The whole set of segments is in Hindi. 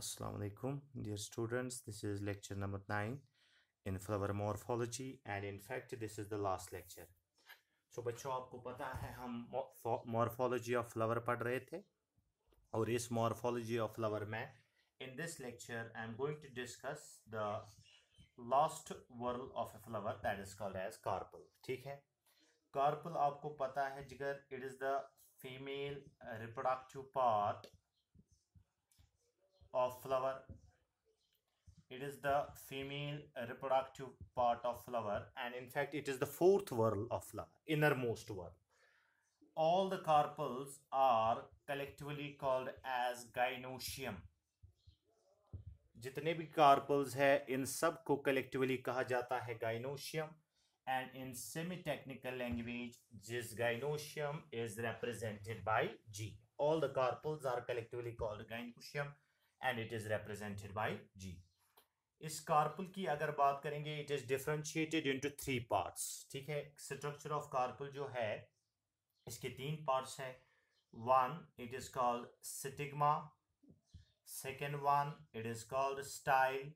Assalamu alaikum, dear students. This is lecture number 9 in flower morphology, and in fact, this is the last lecture. So, बच्चों आपको पता है हम morphology of flower पढ़ रहे थे और इस morphology of flower में in this lecture I am going to discuss the last whorl of a flower that is called as carpel. ठीक है, carpel आपको पता है जिगर it is the female reproductive part of flower. It is the female reproductive part of flower, and in fact it is the fourth whorl of flower, innermost whorl. All the carpels are collectively called as gynoecium. जितने भी कार्पल्स है इन सब को कलेक्टिवली कहा जाता है gynoecium, and in semi technical language this gynoecium is represented by G. All the carpels are collectively called gynoecium and it is represented by G. इस कार्पल की अगर बात करेंगे it is differentiated into 3 parts. ठीक है, स्ट्रक्चर ऑफ कार्पल जो है इसके 3 पार्ट्स है. One it is called stigma, second one it is called style,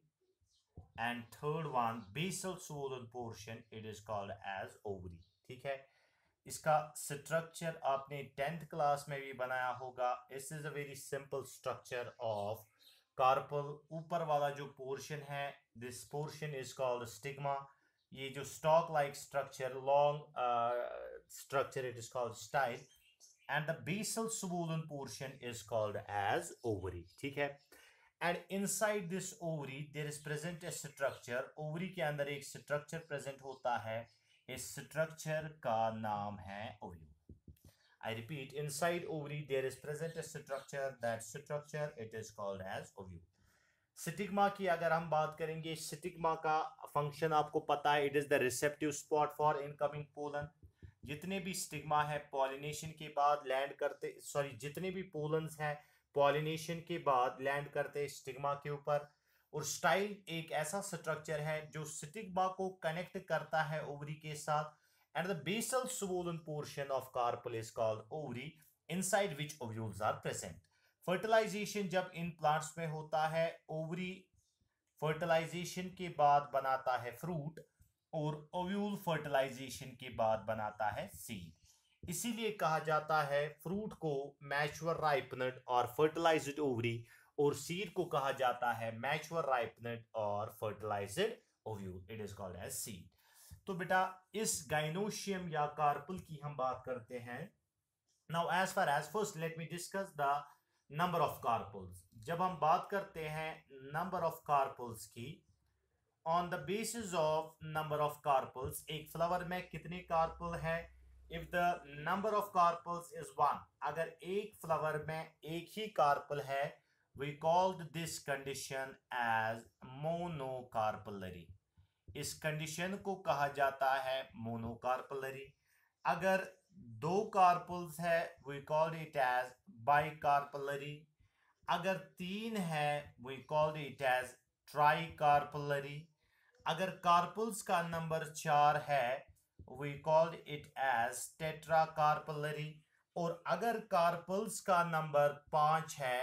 and third one basal swollen portion it is called as ovary. ठीक है, इसका स्ट्रक्चर आपने 10th क्लास में भी बनाया होगा. This is a very simple structure of carpel. ऊपर वाला जो पोर्शन है this portion is called stigma. ये जो stalk like structure long structure it is called style, and the basal swollen portion is called as ovary. ठीक है, and inside this ovary there is present a structure. Ovary के अंदर एक स्ट्रक्चर प्रेजेंट होता है. इस स्ट्रक्चर का नाम है ovule. I repeat, inside ovary there is present a structure. That structure it is called as ovule. Stigma की अगर हम बात करेंगे, स्टिग्मा का फंक्शन आपको पता है. It is the receptive spot for incoming pollen. जितने भी स्टिग्मा है पॉलिनेशन के बाद लैंड करते, जितने भी पोलन्स हैं पॉलिनेशन के बाद लैंड करते स्टिग्मा के ऊपर. और स्टाइल एक ऐसा स्ट्रक्चर है जो स्टिग्मा को कनेक्ट करता है ओवरी के साथ. And the basal swollen portion of carpel is called ovary, inside which ovules are present. Fertilization जब इन plants में होता है, ovary fertilization के बाद बनाता है fruit और ovule fertilization के बाद बनाता है seed. इसीलिए कहा जाता है fruit को mature ripened और fertilized ovary और seed को कहा जाता है mature ripened और fertilized ovule. It is called as seed. तो बेटा इस गाइनोशियम या कार्पल की हम बात करते हैं. Now as far as first let me discuss the number of carpels. जब हम बात करते हैं नंबर ऑफ कार्पल्स की, on the basis of number of carpels एक फ्लावर में कितने कार्पल है. If the number of carpels is 1, अगर एक फ्लावर में एक ही कार्पल है, we called this condition as monocarpellary. इस कंडीशन को कहा जाता है मोनोकार्पलरी. अगर 2 कार्पल्स है we called it as bicarpellary. अगर 3 है we called it as tricarpellary. अगर कार्पल्स का नंबर 4 है we called it as tetracarpellary. और अगर कार्पल्स का नंबर 5 है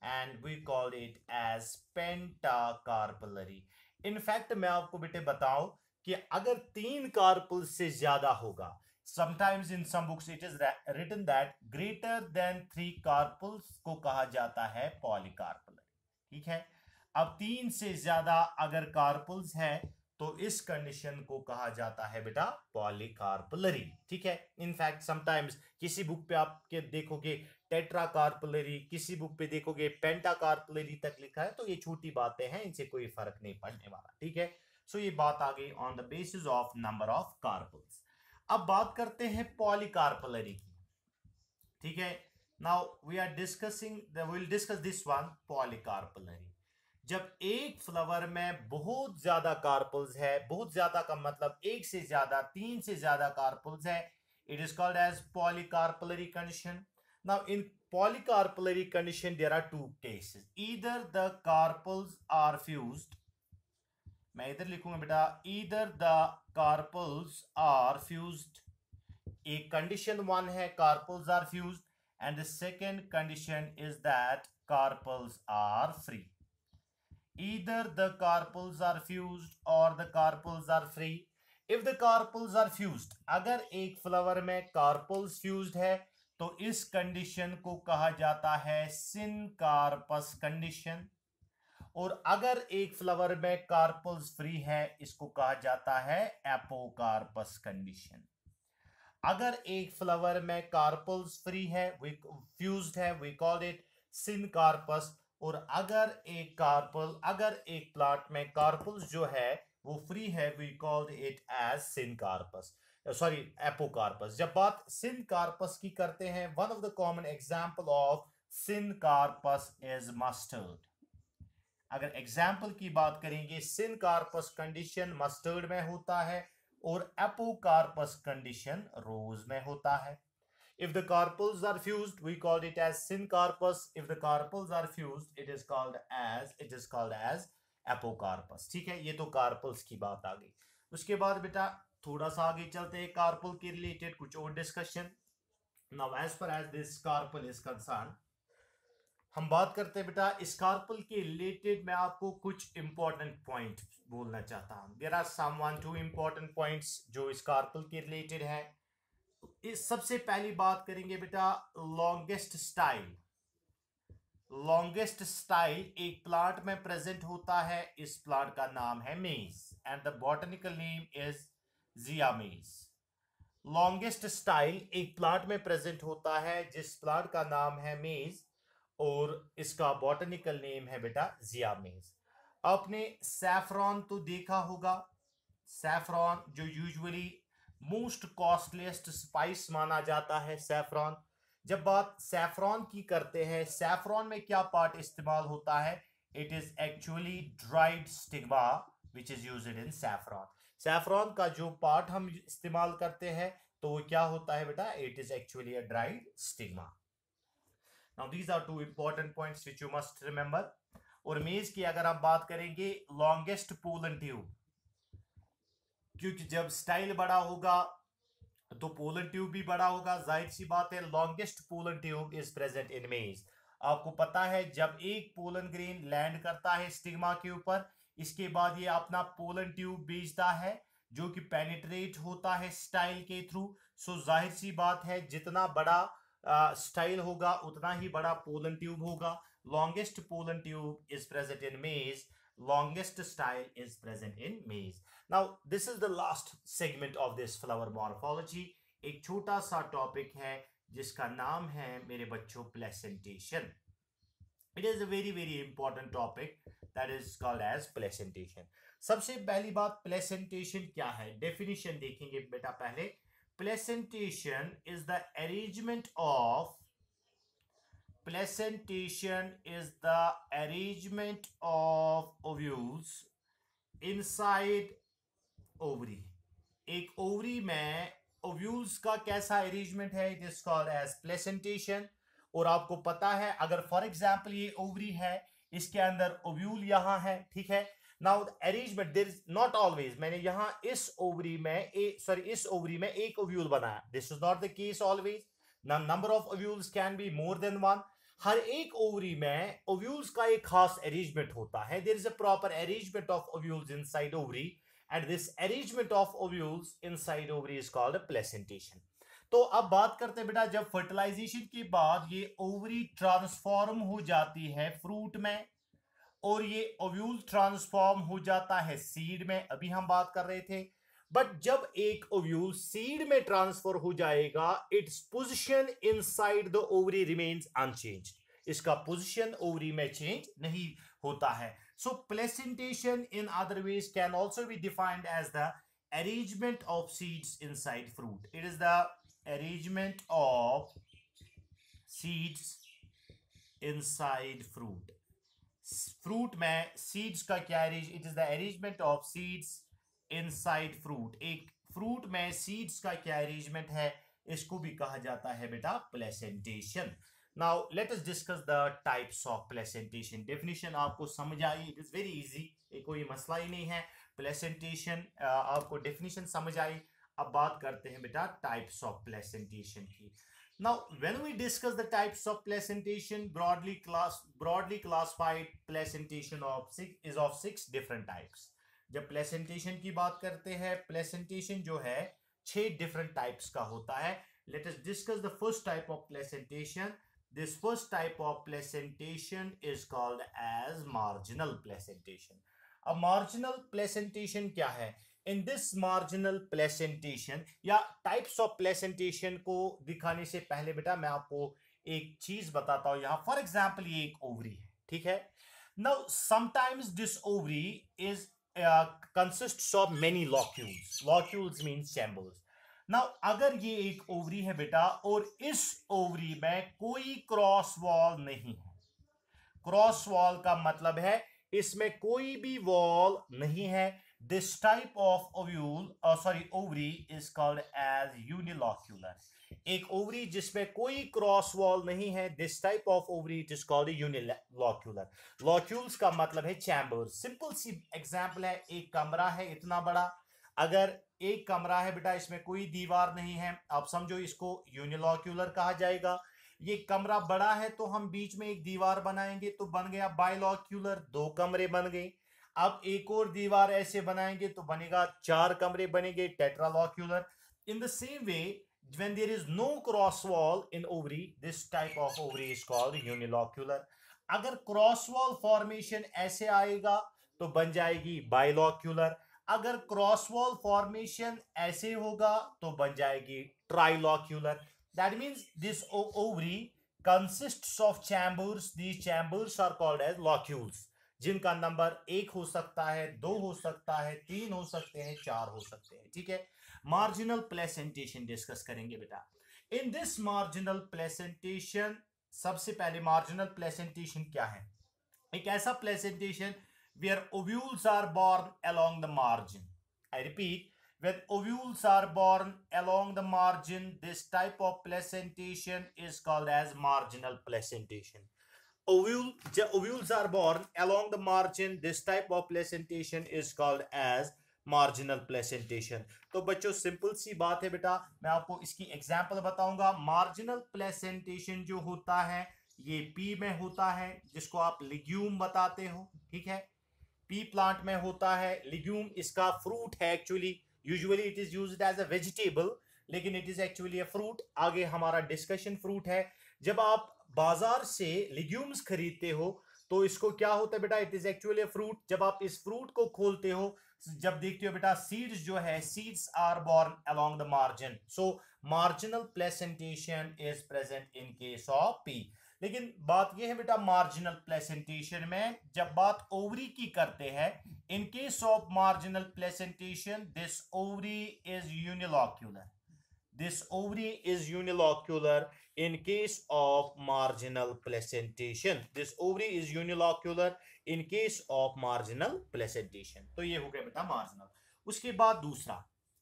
and we called it as pentacarpellary. In fact मैं आपको बेटे बताऊं कि अगर 3 कार्पल से ज्यादा होगा, sometimes in some books it is written that greater than 3 carpels को कहा जाता है पॉलीकार्पलरी. ठीक है, अब 3 से ज्यादा अगर कार्पल्स है तो इस कंडीशन को कहा जाता है बेटा पॉलीकार्पलरी. ठीक है, इनफैक्ट समटाइम्स किसी बुक पे आपके देखोगे टेट्राकार्पलरी, किसी बुक पे देखोगे पेंटाकार्पलरी तक लिखा है. तो ये छोटी बातें हैं, इनसे कोई फर्क नहीं पड़ने वाला. ठीक है, सो ये बात आ गई on the basis of number of carpels. अब बात करते हैं पॉलीकार्पलरी की. ठीक है, now we are discussing will discuss this one polycarpellary. जब एक फ्लावर में बहुत ज्यादा कार्पल्स है, बहुत ज्यादा का मतलब एक से ज्यादा, 3 से ज्यादा कार्पल्स है, it is called as polycarpellary condition. Now in polycarpellary condition there are 2 cases. Either the carpels are fused. मैं इधर लिखूंगा बेटा, either the carpels are fused. एक condition 1 है carpels are fused and the second condition is that carpels are free. either the carpels are fused or the carpels are free. If the carpels are fused, अगर एक फ्लावर में carpels fused है तो इस कंडीशन को कहा जाता है syncarpous कंडीशन, और अगर एक फ्लावर में कार्पल्स फ्री है इसको कहा जाता है एपोकार्पस कंडीशन। अगर एक फ्लावर में कार्पल्स फ्री है, फ्यूज्ड है, वी कॉल इट सिनकार्पस, और अगर एक प्लांट में कार्पल्स जो है वो फ्री है, we call it as syncarpous, sorry apocarpous. जब बात सिनकार्पस की करते हैं, one of the common example of syncarpous is mustard. अगर एग्जाम्पल की बात करेंगे, सिनकार्पस कंडीशन मस्टर्ड में होता है और एपोकार्पस कंडीशन रोज में होता है। If the carpels are fused, we call it as syncarpus. If the carpels are fused, it is called as apocarpus. ठीक है, ये तो carpels की बात आ गई। उसके बाद बेटा थोड़ा सा आगे चलते हैं, carpel के रिलेटेड कुछ और discussion. Now, as far as this carpel is concerned, हम बात करते हैं बेटा स्कार्पल के रिलेटेड। मैं आपको कुछ इंपॉर्टेंट पॉइंट बोलना चाहता हूं। There are some 1-2 important points जो स्कार्पल के रिलेटेड है। इस सबसे पहली बात करेंगे बेटा लॉन्गेस्ट स्टाइल। लॉन्गेस्ट स्टाइल एक प्लांट में प्रेजेंट होता है, इस प्लांट का नाम है maize and the botanical name is Zea mays. Longest style एक प्लांट में प्रेजेंट होता है जिस प्लांट का नाम है मेज और इसका बॉटनिकल नेम है बेटा जियामेज। आपने सैफरॉन तो देखा होगा, सैफरॉन जो यूजुअली मोस्ट कॉस्टलीस्ट स्पाइस माना जाता है सैफरॉन। जब बात सैफरॉन की करते हैं, सैफरॉन में क्या पार्ट इस्तेमाल होता है? It is actually dried stigma which is used in saffron. Saffron का जो पार्ट हम इस्तेमाल करते हैं तो वो क्या होता है बेटा? It is actually a dried stigma. Now these are two important points which you must remember. और मेज की अगर हम बात करेंगे, लॉन्गेस्ट पोलन ट्यूब, क्योंकि जब स्टाइल बड़ा होगा तो पोलन ट्यूब भी बड़ा होगा, जाहिर सी बात है। Longest pollen tube is present इन मेज। आपको पता है जब एक पोलन ग्रेन लैंड करता है स्टिग्मा के ऊपर, इसके बाद ये अपना पोलन ट्यूब भेजता है जो कि पेनिट्रेट होता है स्टाइल के थ्रू। सो जाहिर सी बात है जितना बड़ा स्टाइल होगा उतना ही बड़ा पोलन ट्यूब होगा। Longest pollen tube is present इन मेज, longest style is present in maize. Now this is the last segment of this flower morphology. एक छोटा सा टॉपिक है जिसका नाम है मेरे बच्चों placentation. It is a very very important topic that is called as placentation. सबसे पहली बात प्लेसेंटेशन क्या है, डेफिनेशन देखेंगे बेटा पहले। Placentation is the arrangement of ovules inside ovary. एक ओवरी में ओव्यूल्स का कैसा अरेंजमेंट है, it is called as placentation. और आपको पता है अगर फॉर एग्जांपल ये ओवरी है, इसके अंदर ओव्यूल यहां है, ठीक है। Now arrangement there is not always, मैंने यहां इस ओवरी में एक ओव्यूल बनाया, this is not the case always. Number of ovules can be more than one. हर एक ओवरी में ओव्यूल्स का एक खास अरेंजमेंट होता है। There is a proper arrangement of ovules inside ovary and this arrangement of ovules inside ovary is called a placentation. तो अब बात करते हैं बेटा, जब फर्टिलाइजेशन के बाद ये ओवरी ट्रांसफॉर्म हो जाती है फ्रूट में और ये ओव्यूल ट्रांसफॉर्म हो जाता है सीड में, अभी हम बात कर रहे थे। बट जब एक ओव्यूल सीड में ट्रांसफर हो जाएगा, its position inside the ovary remains unchanged. इसका पोजीशन ओवरी में चेंज नहीं होता है। So placentation in other ways can also be defined as the arrangement of seeds inside fruit. It is the arrangement of seeds inside fruit. Fruit में सीड्स का क्या arrange, it is the arrangement of seeds inside fruit. एक फ्रूट में सीड्स का क्या अरेंजमेंट है, इसको भी कहा जाता है बेटा placentation. Now let us discuss the types of placentation. Definition आपको समझ आई, इट इज वेरी इजी, कोई मसला ही नहीं है। प्लेसेंटेशन आपको डेफिनेशन समझ आई। अब बात करते हैं बेटा टाइप्स ऑफ प्लेसेंटेशन की। Now, when we discuss the types of placentation, broadly classified placentation of six different types. जब प्लेसेंटेशन की बात करते हैं, प्लेसेंटेशन जो है 6 डिफरेंट टाइप्स का होता है. Let us discuss the first type of placentation. This first type of placentation is called as marginal placentation. अब marginal placentation क्या है? इन दिस मार्जिनल प्लेसेंटेशन या टाइप्स ऑफ प्लेसेंटेशन को दिखाने से पहले बेटा मैं आपको एक चीज बताता हूं. यहां फॉर एग्जांपल ये एक ओवरी है, ठीक है. Now sometimes this ovary is consists of many locules. Locules means chambers. Now अगर ये एक ओवरी है बेटा और इस ओवरी में कोई क्रॉस वॉल नहीं है. क्रॉस वॉल का मतलब है इसमें कोई भी वॉल नहीं है. This type of ovary is called as unilocular. एक ओवरी जिसमें कोई क्रॉस वॉल नहीं है, this type of ovary it is called unilocular. Locules का मतलब है चैम्बर. सिंपल सी एग्जांपल है, एक कमरा है इतना बड़ा. अगर एक कमरा है बेटा, इसमें कोई दीवार नहीं है, आप समझो इसको यूनिलॉक्यूलर कहा जाएगा. ये कमरा बड़ा है तो हम बीच में एक दीवार बनाएंगे तो बन गया बाइलॉक्यूलर, 2 कमरे बन गए. अब एक और दीवार ऐसे बनाएंगे तो बनेगा 4 कमरे बनेंगे, tetralocular. In the same way when there is no cross wall in ovary, this type of ovary is called unilocular. अगर क्रॉस वॉल फॉर्मेशन ऐसे आएगा तो बन जाएगी बाइलॉक्यूलर. अगर क्रॉस वॉल फॉर्मेशन ऐसे होगा तो बन जाएगी trilocular. That means this ovary consists of chambers. These chambers are called as locules, जिनका नंबर 1 हो सकता है, 2 हो सकता है, 3 हो सकते हैं, 4 हो सकते हैं. ठीक है. मार्जिनल प्लेसेंटेशन डिस्कस करेंगे बेटा. इन दिस मार्जिनल प्लेसेंटेशन, सबसे पहले मार्जिनल प्लेसेंटेशन क्या है? एक ऐसा placentation where ovules are borne along the margin. I repeat, when ovules are born along the margin, this type of placentation is called as marginal placentation. Ovules are born along the margin, this type of placentation is called as marginal placentation. तो बच्चों सिंपल सी बात है बेटा, मैं आपको इसकी एग्जांपल बताऊंगा. मार्जिनल प्लेसेंटेशन जो होता है ये पी में होता है, जिसको आप लिग्यूम बताते हो. ठीक है, पी प्लांट में होता है. लिग्यूम इसका फ्रूट है. Actually usually it is used as a vegetable, लेकिन it is actually a fruit. आगे हमारा डिस्कशन फ्रूट है. जब आप बाजार से लिग्यूम्स खरीदते हो तो इसको क्या होता है बेटा? It is actually a fruit. जब आप इस फ्रूट को खोलते हो, जब देखते हो बेटा, सीड्स जो है, seeds are borne along the margin. So marginal placentation is present in case of pea. लेकिन बात यह है बेटा, मार्जिनल प्लेसेंटेशन में जब बात ओवरी की करते हैं, इन case of marginal placentation this ovary is unilocular. This ovary is unilocular in case of marginal placentation. This ovary is unilocular in case of marginal placentation. तो ये हो गया बेटा marginal. उसके बाद दूसरा,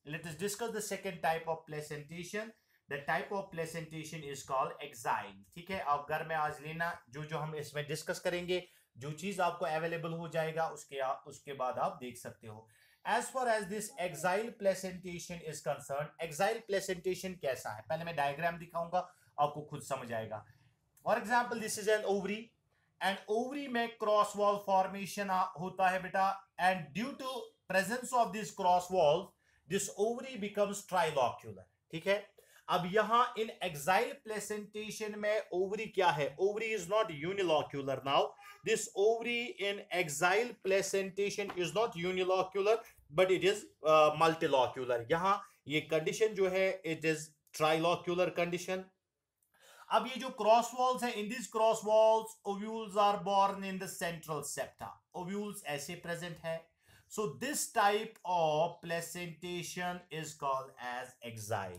let us discuss the second type of placentation. The type of placentation is called axile. ठीक है, आप घर में आज लेना, जो जो हम इसमें डिस्कस करेंगे, जो चीज आपको अवेलेबल हो जाएगा उसके बाद आप देख सकते हो. As far as this axile placentation is concerned, axile placentation कैसा है? पहले मैं डायग्राम दिखाऊंगा, आपको खुद समझ आएगा. For example, this is an ovary, and ovary में क्रॉस वॉल फॉर्मेशन होता है बेटा, and due to presence of this cross wall, this ovary becomes trilocular. ठीक है. अब यहां इन एक्साइल प्लेसेंटेशन में ओवरी क्या है? Ovary is not unilocular. Now this ovary in axile placentation is not unilocular but it is multilocular. यहां ये कंडीशन जो है इट इज ट्राइलॉक्यूलर कंडीशन. अब ये जो क्रॉस वॉल्स है, in this cross walls ovules are borne in the central septa. Ovules ऐसे प्रेजेंट है. So this type of placentation is called as axile.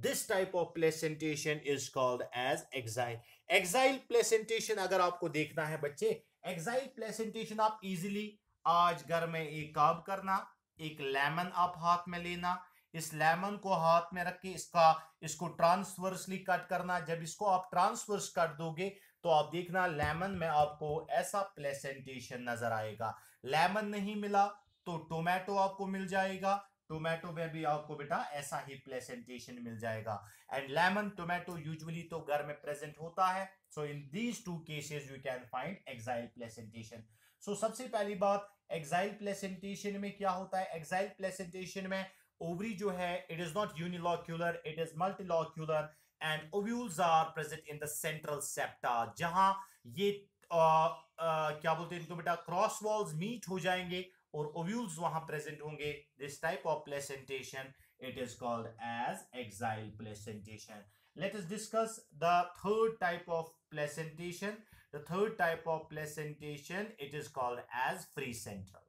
This type of placentation is called as axile. Axile placentation अगर आपको देखना है बच्चे, axile placentation आप easily आज घर में एक काम करना, एक लेमन आप हाथ में लेना, इस लेमन को हाथ में रख के इसको ट्रांसवर्सली कट करना. जब इसको आप ट्रांसवर्स कट दोगे तो आप देखना लेमन में आपको ऐसा प्लेसेंटेशन नजर आएगा. लेमन नहीं मिला तो टोमेटो आपको मिल जाएगा. टोमेटो में भी आपको बेटा ऐसा ही प्लेसेंटेशन मिल जाएगा। एंड लेमन, टोमेटो यूजुअली तो घर में प्रेजेंट होता है। So in these two cases you can find axile placentation. So सबसे पहली बात, एक्साइल प्लेसेंटेशन में क्या होता है? एक्साइल प्लेसेंटेशन में ओवरी जो है it is not unilocular, it is multilocular and ovules are present in the central septa. जहां ये क्या बोलते हैं इनको बेटा, क्रॉस वॉल्स मीट हो जाएंगे और ओव्यूल्स वहां प्रेजेंट होंगे। This type of placentation it is called as axile placentation. Let us discuss the third type of placentation. The third type of placentation it is called as free central.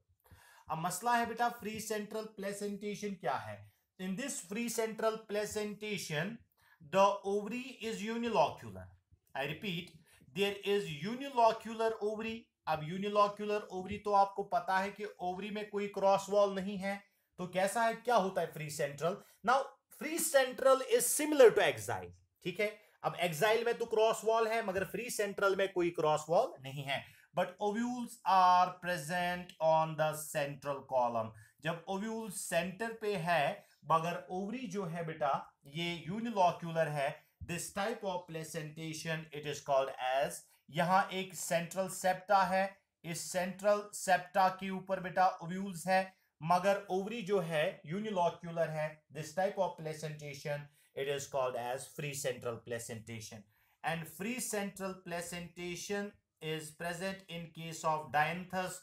अब मसला है बेटा, फ्री सेंट्रल प्लेसेंटेशन क्या है? In this free central placentation the ovary is unilocular. I repeat, there is unilocular ovary. अब यूनिलॉक्यूलर ओवरी तो आपको पता है कि ओवरी में कोई क्रॉस वॉल नहीं है, तो कैसा है, क्या होता है free central? Now free central is similar to axile, ठीक है। अब एक्साइल में तो क्रॉस वॉल है, मगर फ्री सेंट्रल में कोई क्रॉस वॉल नहीं है, but ovules are present on the central column. जब ओव्यूल्स सेंटर पे है मगर ओवरी जो है बेटा ये यूनिलॉक्यूलर है, this type of placentation it is called as, यहां एक सेंट्रल सेप्टा है, इस सेंट्रल सेप्टा के ऊपर बेटा ओव्यूल्स है मगर ओवरी जो है यूनिलॉक्यूलर है। This type of placentation it is called as free central placentation, and free central placentation is present in case of dianthus.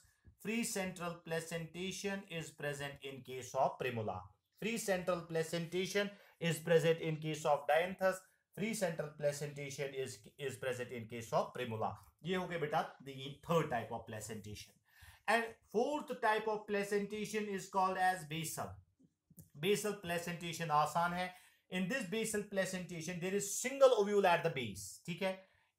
Free central placentation is present in case of primula. Free central placentation is present in case of dianthus. Free central placentation is present in case of primula. ये हो गया बेटा the third type of placentation. And fourth type of placentation is called as basal. Basal placentation आसान है। In this basal placentation there is single ovule at the base, ठीक है।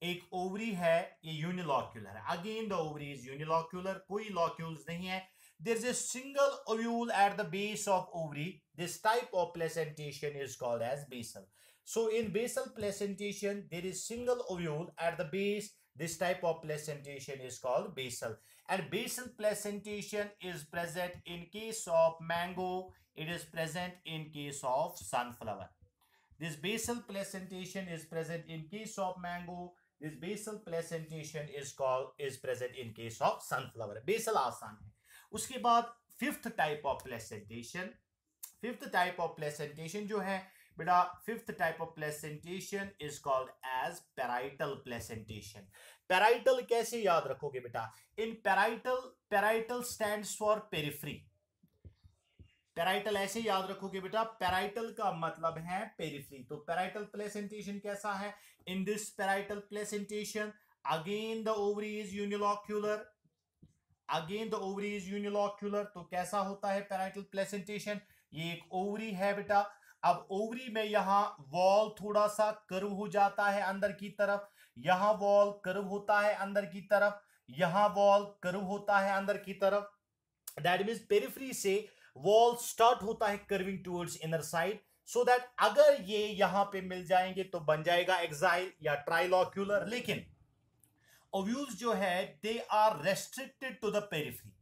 एक ओवरी है, ये यूनिलॉक्यूलर है, again the ovary is unilocular, कोई लॉक्यूल्स नहीं है। There is a single ovule at the base of ovary. This type of placentation is called as basal. So in basal placentation there is single ovule at the base. This type of placentation is called basal. And basal placentation is present in case of mango. It is present in case of sunflower. This basal placentation is present in case of mango. This basal placentation is present in case of sunflower. Basal आसान है। उसके बाद fifth type of placentation, fifth type of placentation जो है बेटा, fifth type of placentation is called as parietal placentation. Parietal कैसे याद रखोगे बेटा? In parietal stands for periphery. Parietal ऐसे याद रखोगे बेटा, पैराइटल का मतलब है पेरिफेरी। तो पैराइटल प्लेसेंटेशन कैसा है? In this parietal placentation again the ovary is unilocular, again the ovary is unilocular. तो कैसा होता है पैराइटल प्लेसेंटेशन? ये एक ओवरी है बेटा, अब ओवरी में यहां वॉल थोड़ा सा कर्व हो जाता है अंदर की तरफ, यहां वॉल कर्व होता है अंदर की तरफ, यहां वॉल कर्व होता है अंदर की तरफ। दैट मींस पेरिफेरी से वॉल स्टार्ट होता है curving towards inner side, so that अगर ये यहां पे मिल जाएंगे तो बन जाएगा एक्साइल या ट्राइलॉक्यूलर। लेकिन ओव्यूल्स जो है they are restricted to the periphery.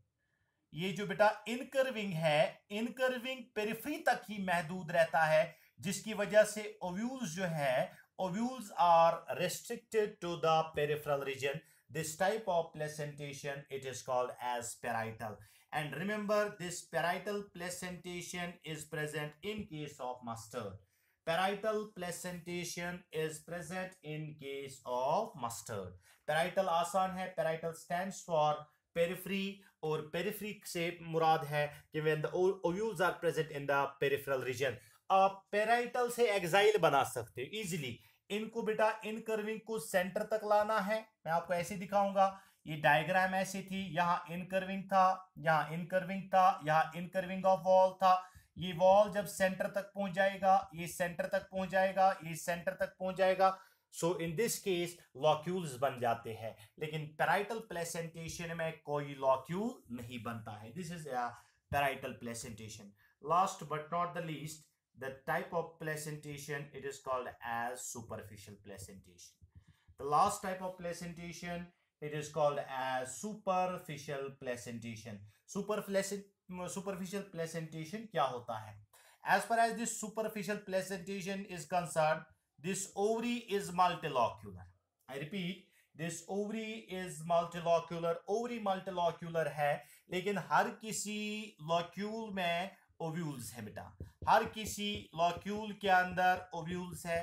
ये जो बेटा इनकर्विंग है, इनकर्विंग पेरिफेरी तक ही महदूद रहता है, जिसकी वजह से ओव्यूल्स जो है ovules are restricted to the peripheral region. This type of placentation it is called as parietal. And remember, this parietal placentation is present in case of mustard. Parietal placentation is present in case of mustard. Parietal आसान है, parietal stands for periphery, और periphery से मुराद है कि when the ovules are present in the peripheral region. आप parietal से exile बना सकते हो easily. इनको बेटा इन कर्विंग को सेंटर तक लाना है, मैं आपको ऐसे दिखाऊंगा। ये डायग्राम ऐसे थी, यहाँ इन कर्विंग था, यहाँ इन कर्विंग था, यहाँ इन कर्विंग ऑफ वॉल था। ये वॉल जब सेंटर तक पहुंच जाएगा, ये सेंटर तक पहुंच जाएगा, ये सेंटर तक पहुंच जाएगा। सो इन दिस केस लॉक्यूल्स बन जाते हैं, लेकिन पैराइटल प्लेसेंटेशन में कोई लॉक्यूल नहीं बनता है। This is parietal placentation. Last but not the least, the type of placentation it is called as superficial placentation. The last type of placentation it is called as superficial placentation. Superficial placentation क्या होता है? As far as this superficial placentation is concerned, this ovary is multilocular. I repeat, this ovary is multilocular. Ovary multilocular है, लेकिन हर किसी लॉक्यूल में ओव्यूल्स है बेटा. हर किसी लॉक्यूल के अंदर ओव्यूल्स है.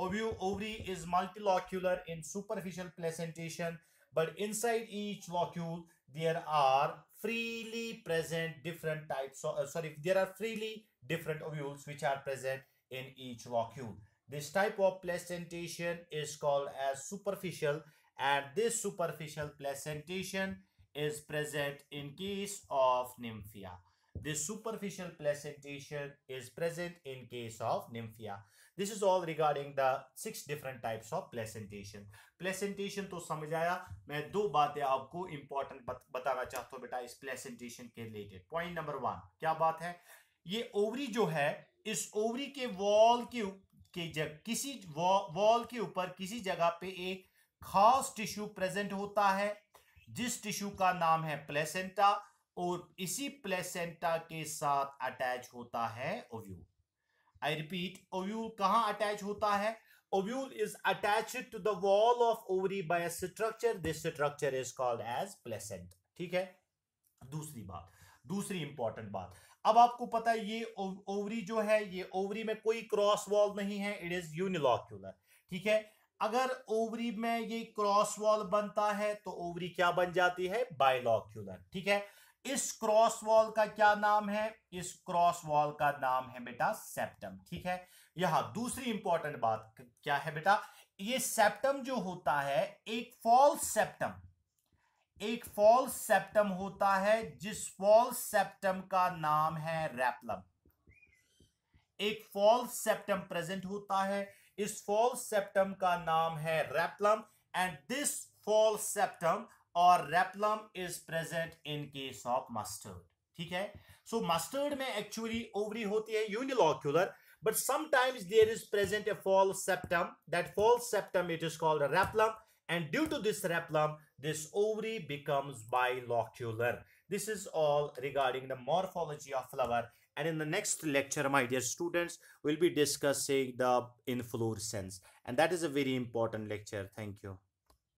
Ovary is multilocular in superficial placentation, but inside each locule there are freely present different types of there are freely different ovules which are present in each locule. This type of placentation is called as superficial, and this superficial placentation is present in case of nymphia. This superficial placentation is present in case of nymphia. This is all regarding the 6 different types of placentation. Placentation तो समझ आया. मैं दो बातें आपको इंपॉर्टेंट बताना चाहता हूं बेटा इस प्लेसेंटेशन के रिलेटेड. पॉइंट नंबर 1 क्या बात है? ये ओवरी जो है, इस ओवरी के वॉल किसी वॉल के ऊपर किसी जगह पे एक खास टिश्यू प्रेजेंट होता है, जिस टिश्यू का नाम है प्लेसेंटा, और इसी प्लेसेंटा के साथ अटैच होता है ओव्यूल. I repeat, ovule कहां अटैच होता है? Ovule is attached to the wall of ovary by a structure. This structure is called as placenta. ठीक है. दूसरी इंपॉर्टेंट बात, अब आपको पता है ये ओवरी जो है, ये ओवरी में कोई क्रॉस वॉल नहीं है. It is unilocular. ठीक है. अगर ओवरी में ये क्रॉस वॉल बनता है तो ओवरी क्या बन जाती है? बाइलॉक्यूलर. ठीक है. इस क्रॉस वॉल का क्या नाम है? इस क्रॉस वॉल का नाम है बेटा सेप्टम. ठीक है. यहां दूसरी इंपॉर्टेंट बात क्या है बेटा? ये सेप्टम जो होता है एक फॉल्स सेप्टम होता है, जिस फॉल्स सेप्टम का नाम है रैपलम. एक फॉल्स सेप्टम प्रेजेंट होता है, इस फॉल्स सेप्टम का नाम है replum, and this false septum और replum is present in case of mustard. ठीक है. सो मस्टर्ड में एक्चुअली ओवरी होती है unilocular, but sometimes there is present a false septum. That false septum, it is called a rapulum, and due to this rapulum this ovary becomes bilocular. This is all regarding the morphology of flower, and in the next lecture, my dear students, we'll be discussing the inflorescence, and that is a very important lecture. Thank you.